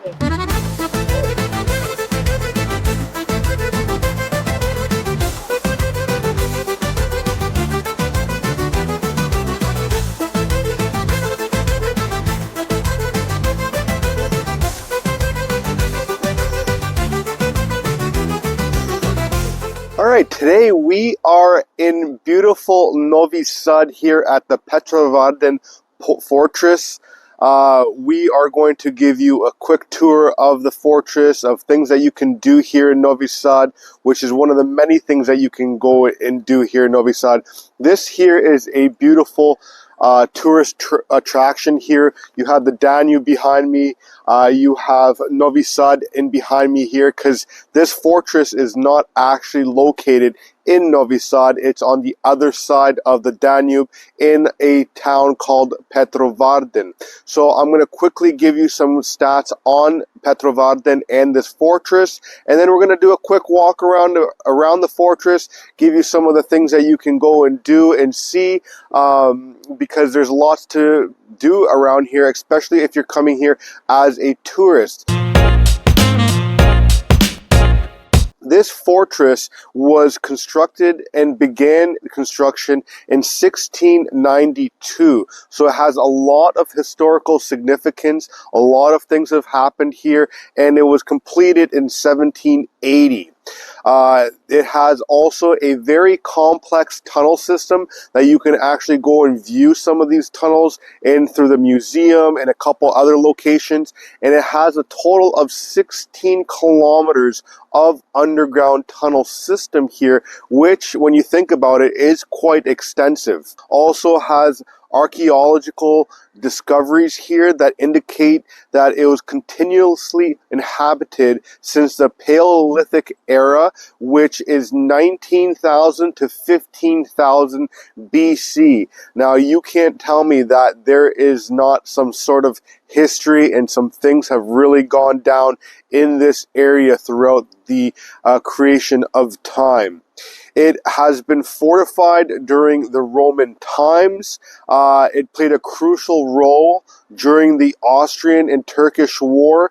Alright, today we are in beautiful Novi Sad here at the Petrovaradin Fortress. We are going to give you a quick tour of the fortress, of things that you can do here in Novi Sad, which is one of the many things that you can go and do here in Novi Sad. This here is a beautiful tourist attraction here. You have the Danube behind me. You have Novi Sad in behind me here, because this fortress is not actually located in Novi Sad. It's on the other side of the Danube in a town called Petrovaradin. So I'm going to quickly give you some stats on Petrovaradin and this fortress, and then we're going to do a quick walk around the fortress, give you some of the things that you can go and do and see, because there's lots to do around here, especially if you're coming here as a tourist. This fortress was constructed and began construction in 1692. So it has a lot of historical significance. A lot of things have happened here, and it was completed in 1780. It has also a very complex tunnel system that you can actually go and view some of these tunnels in through the museum and a couple other locations. And it has a total of 16 kilometers of underground tunnel system here, which, when you think about it, is quite extensive. Also has archaeological discoveries here that indicate that it was continuously inhabited since the Paleolithic era, which is 19,000 to 15,000 BC. Now, you can't tell me that there is not some sort of history and some things have really gone down in this area throughout the creation of time. It has been fortified during the Roman times. It played a crucial role during the Austrian and Turkish War,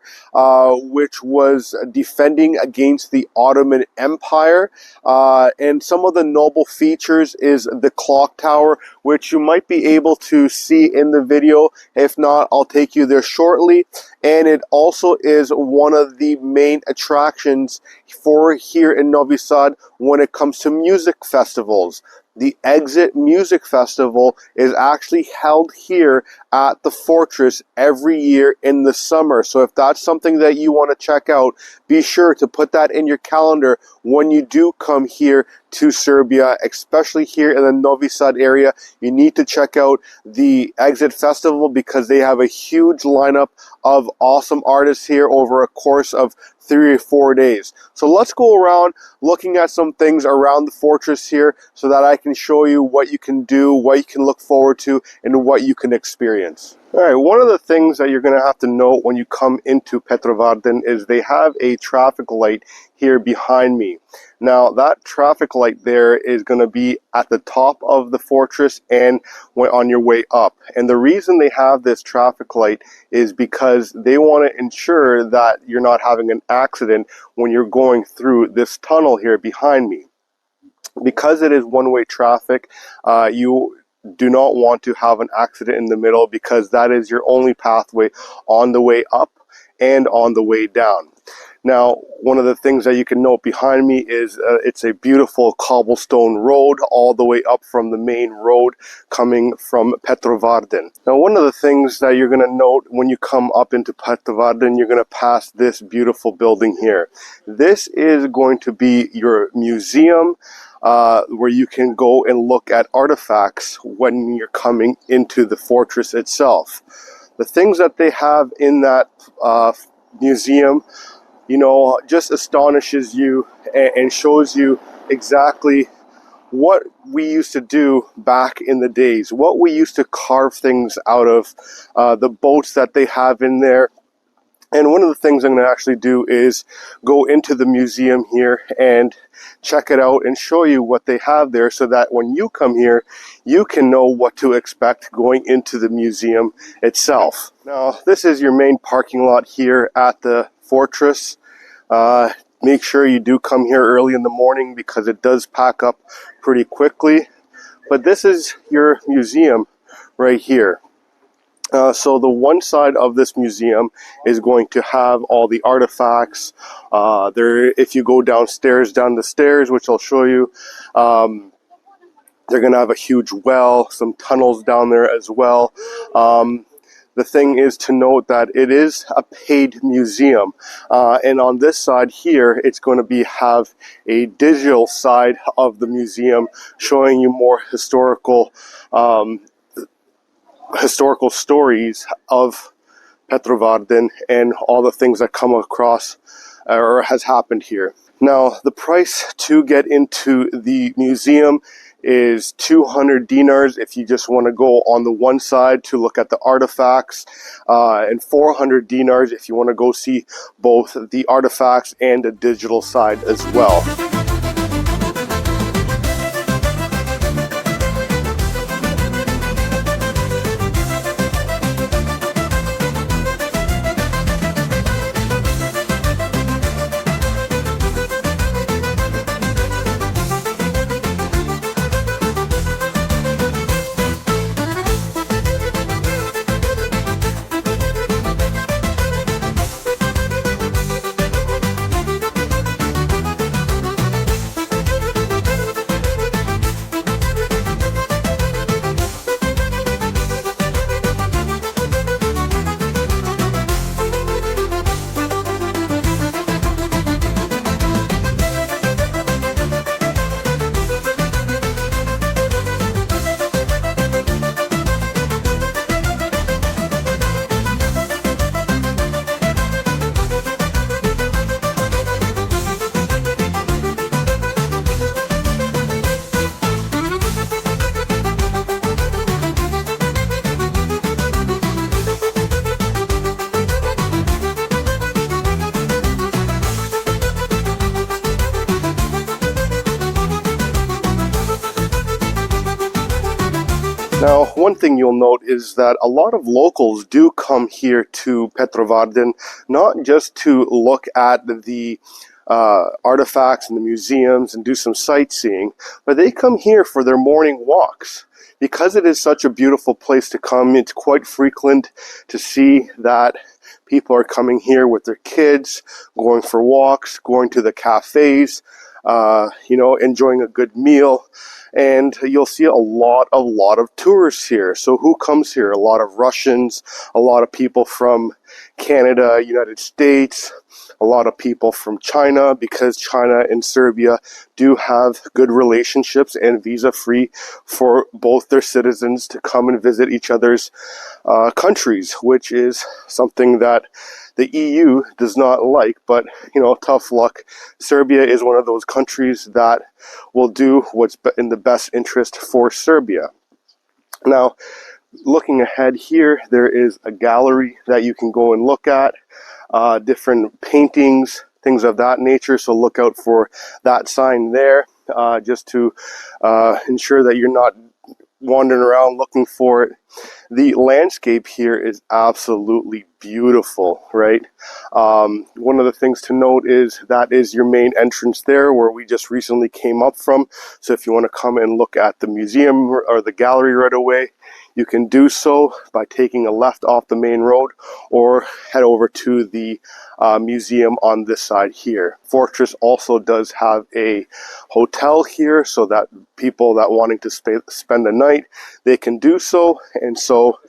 which was defending against the Ottoman Empire. And some of the notable features is the clock tower, which you might be able to see in the video. If not, I'll take you there shortly. And it also is one of the main attractions for here in Novi Sad when it comes to music festivals. The Exit Music Festival is actually held here at the fortress every year in the summer. So if that's something that you want to check out, be sure to put that in your calendar when you do come here to Serbia, especially here in the Novi Sad area. You need to check out the Exit Festival because they have a huge lineup of awesome artists here over a course of 3 or 4 days. So let's go around looking at some things around the fortress here so that I can show you what you can do, what you can look forward to, and what you can experience. Alright, one of the things that you're going to have to note when you come into Petrovaradin is they have a traffic light here behind me. Now, that traffic light there is going to be at the top of the fortress and on your way up. And the reason they have this traffic light is because they want to ensure that you're not having an accident when you're going through this tunnel here behind me. Because it is one-way traffic, you do not want to have an accident in the middle because that is your only pathway on the way up and on the way down. Now, one of the things that you can note behind me is it's a beautiful cobblestone road all the way up from the main road coming from Petrovaradin. Now, one of the things that you're going to note when you come up into Petrovaradin, you're going to pass this beautiful building here. This is going to be your museum, where you can go and look at artifacts when you're coming into the fortress itself. The things that they have in that museum, you know, just astonishes you and shows you exactly what we used to do back in the days, what we used to carve things out of, the boats that they have in there. And one of the things I'm going to actually do is go into the museum here and check it out and show you what they have there, so that when you come here, you can know what to expect going into the museum itself. Now, this is your main parking lot here at the fortress. Make sure you do come here early in the morning because it does pack up pretty quickly. But this is your museum right here. So the one side of this museum is going to have all the artifacts. If you go downstairs, down the stairs, which I'll show you, they're going to have a huge well, some tunnels down there as well. The thing is to note that it is a paid museum, and on this side here, it's going to have a digital side of the museum showing you more historical stories of Petrovaradin and all the things that come across or has happened here. Now, the price to get into the museum is 200 dinars if you just want to go on the one side to look at the artifacts, and 400 dinars if you want to go see both the artifacts and the digital side as well. Now, one thing you'll note is that a lot of locals do come here to Petrovaradin, not just to look at the artifacts and the museums and do some sightseeing, but they come here for their morning walks. Because it is such a beautiful place to come, it's quite frequent to see that people are coming here with their kids, going for walks, going to the cafés, enjoying a good meal. And you'll see a lot of tourists here. So who comes here? A lot of Russians, a lot of people from Canada, United States, a lot of people from China, because China and Serbia do have good relationships and visa-free for both their citizens to come and visit each other's countries, which is something that the EU does not like, but, tough luck. Serbia is one of those countries that will do what's in the best interest for Serbia. Now, looking ahead here, there is a gallery that you can go and look at, different paintings, things of that nature, so look out for that sign there, just to ensure that you're not wandering around looking for it. The landscape here is absolutely beautiful, right? One of the things to note is that is your main entrance there, where we just recently came up from. So if you want to come and look at the museum or the gallery right away, you can do so by taking a left off the main road or head over to the museum on this side here. Fortress also does have a hotel here, so that people that wanting to spend the night, they can do so, and so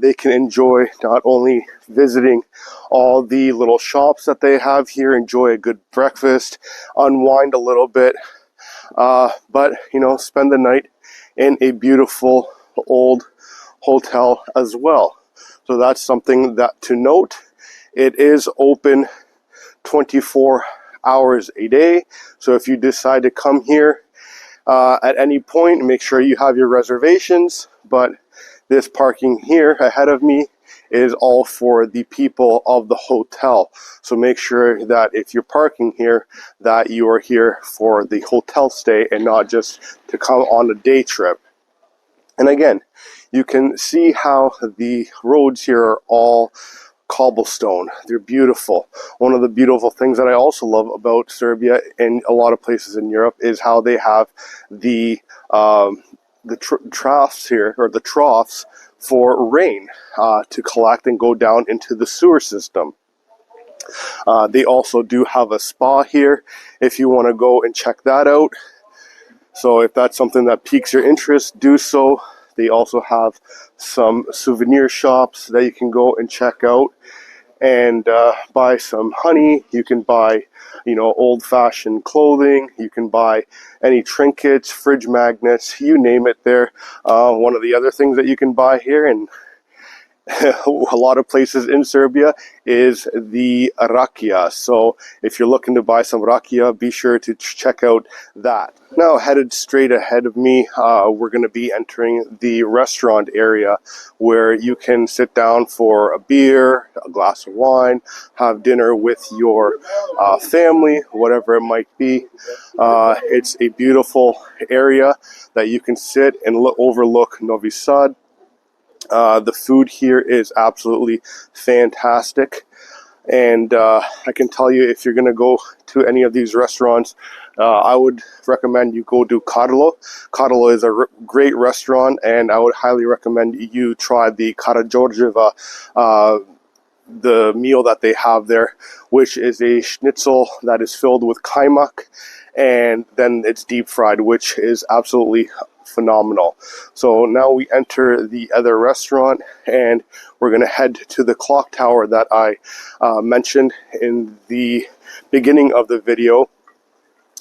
they can enjoy not only visiting all the little shops that they have here, enjoy a good breakfast, unwind a little bit, but spend the night in a beautiful old hotel as well. So that's something that to note. It is open 24 hours a day. So if you decide to come here at any point, make sure you have your reservations. But this parking here ahead of me is all for the people of the hotel. So make sure that if you're parking here, that you are here for the hotel stay and not just to come on a day trip. And again, you can see how the roads here are all cobblestone. They're beautiful. One of the beautiful things that I also love about Serbia and a lot of places in Europe is how they have the troughs here, or the troughs for rain to collect and go down into the sewer system. They also do have a spa here if you want to go and check that out. So if that's something that piques your interest, do so. They also have some souvenir shops that you can go and check out and buy some honey. You can buy, old-fashioned clothing. You can buy any trinkets, fridge magnets, you name it there. One of the other things that you can buy here, and a lot of places in Serbia, is the rakija. So if you're looking to buy some rakija, be sure to check out that. Now, headed straight ahead of me, we're going to be entering the restaurant area where you can sit down for a beer, a glass of wine, have dinner with your family, whatever it might be. It's a beautiful area that you can sit and overlook Novi Sad. The food here is absolutely fantastic, and I can tell you, if you're going to go to any of these restaurants, I would recommend you go to Karlo. Karlo is a great restaurant, and I would highly recommend you try the Karađorđeva, the meal that they have there, which is a schnitzel that is filled with kaimak, and then it's deep fried, which is absolutely phenomenal. So now we enter the other restaurant, and we're going to head to the clock tower that I mentioned in the beginning of the video.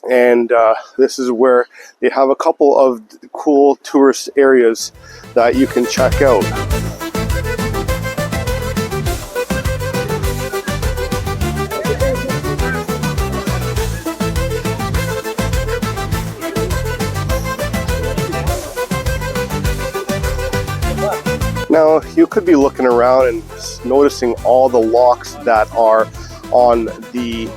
And this is where they have a couple of cool tourist areas that you can check out. Now, you could be looking around and noticing all the locks that are on the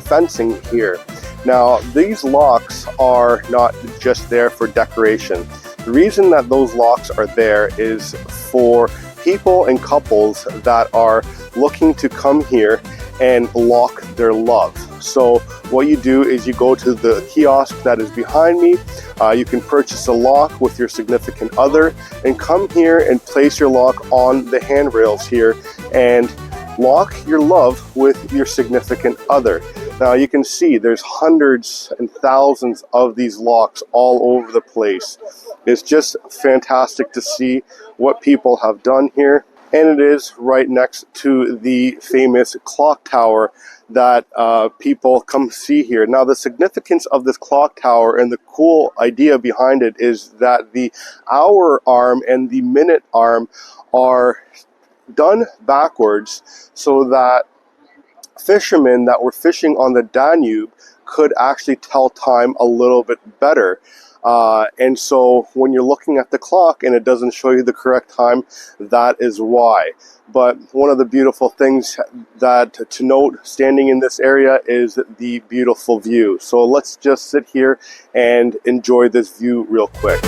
fencing here. Now, these locks are not just there for decoration. The reason that those locks are there is for people and couples that are looking to come here and lock their love. So what you do is you go to the kiosk that is behind me. You can purchase a lock with your significant other and come here and place your lock on the handrails here and lock your love with your significant other. Now you can see there's hundreds and thousands of these locks all over the place. It's just fantastic to see what people have done here. And it is right next to the famous clock tower that people come see here. Now, the significance of this clock tower and the cool idea behind it is that the hour arm and the minute arm are done backwards so that fishermen that were fishing on the Danube could actually tell time a little bit better. And so when you're looking at the clock and it doesn't show you the correct time, that is why. But one of the beautiful things that to note standing in this area is the beautiful view. So let's just sit here and enjoy this view real quick.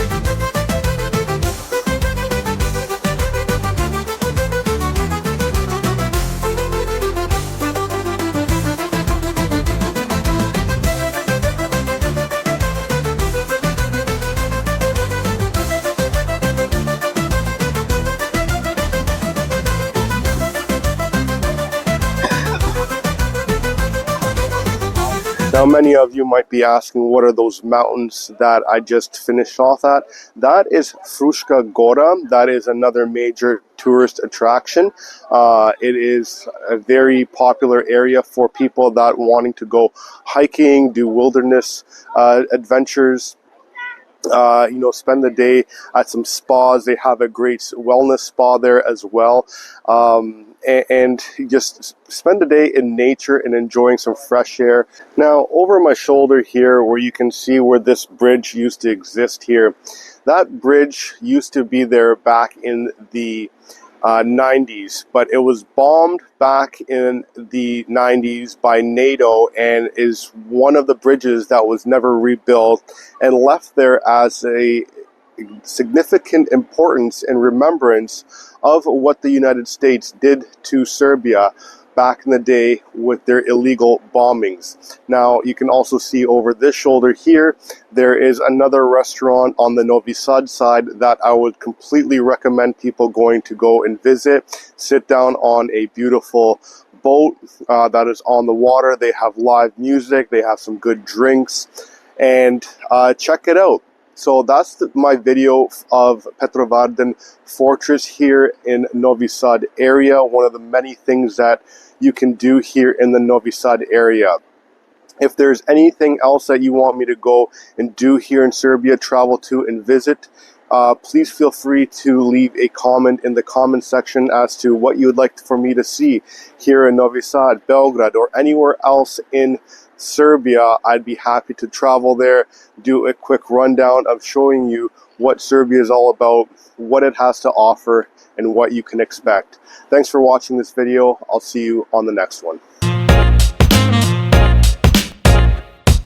Now, many of you might be asking, what are those mountains that I just finished off at? That is Fruška Gora. That is another major tourist attraction. It is a very popular area for people that wanting to go hiking, do wilderness adventures. Spend the day at some spas. They have a great wellness spa there as well. And just spend the day in nature and enjoying some fresh air. Now, over my shoulder here, where you can see where this bridge used to exist here, that bridge used to be there back in the 90s, but it was bombed back in the 90s by NATO and is one of the bridges that was never rebuilt and left there as a significant importance and remembrance of what the United States did to Serbia back in the day with their illegal bombings. Now you can also see over this shoulder here, there is another restaurant on the Novi Sad side that I would completely recommend people going to go and visit. Sit down on a beautiful boat that is on the water. They have live music, they have some good drinks, and check it out. So that's my video of Petrovaradin Fortress here in Novi Sad area. One of the many things that you can do here in the Novi Sad area. If there's anything else that you want me to go and do here in Serbia, travel to and visit, please feel free to leave a comment in the comment section as to what you would like for me to see here in Novi Sad, Belgrade, or anywhere else in Serbia. I'd be happy to travel there, do a quick rundown of showing you what Serbia is all about, what it has to offer, and what you can expect. Thanks for watching this video. I'll see you on the next one.